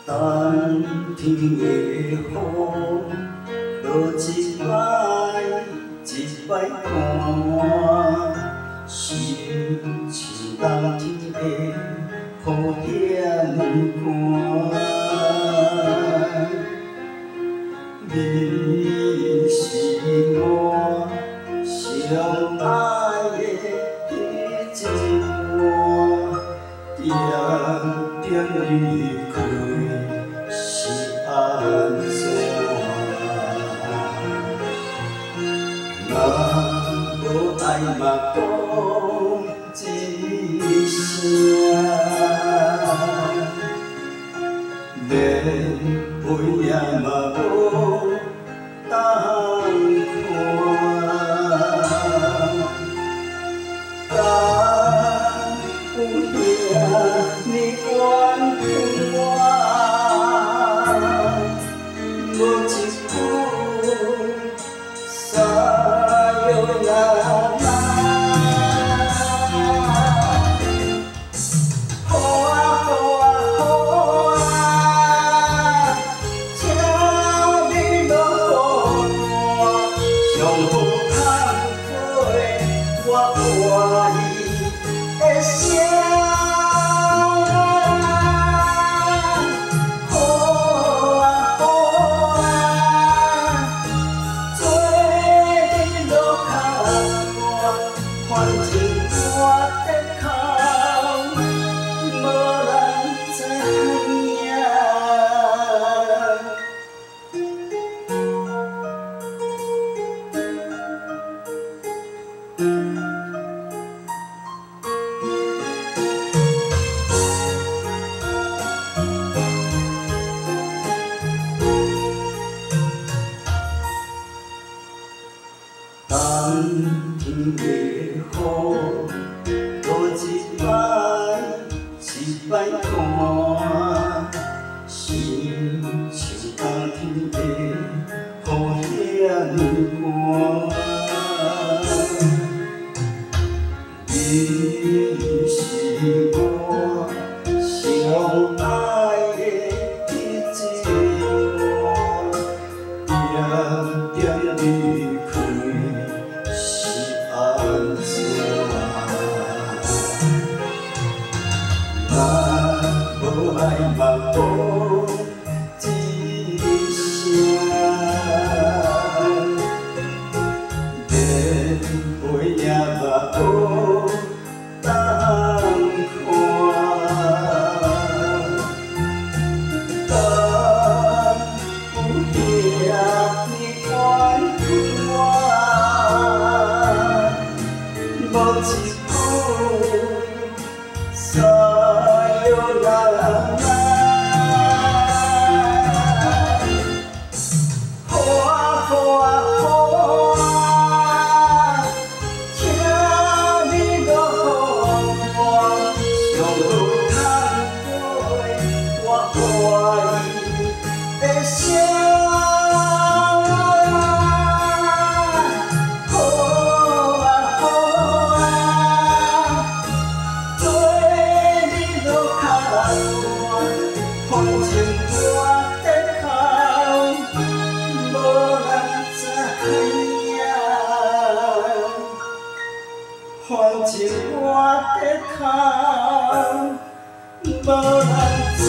等天的雨落一摆一摆看，心像冬天的雨遐尼寒。你是我上爱的迄一半，点点离开。 是安怎？若无爱嘛讲一声，连陪也嘛无当看，敢有遐尼怨恨我？ 无一句撒哟那拉，好啊好啊好啊，请你落雨我，上好空陪我欢喜的声。 反正我在哭，无人知影。当天的雨落一摆一摆看，心像冬天的雨遐尼寒。你是我上爱的迄一半，点点离开。 安怎？若无爱嘛讲一声，连陪也嘛无当看，敢有遐尼怨恨我？ 无一句撒哟那拉，好啊好啊好啊，请你落雨我，上好空陪我欢喜的声。 反正我在哭，无人知影。反正我在哭，无人知。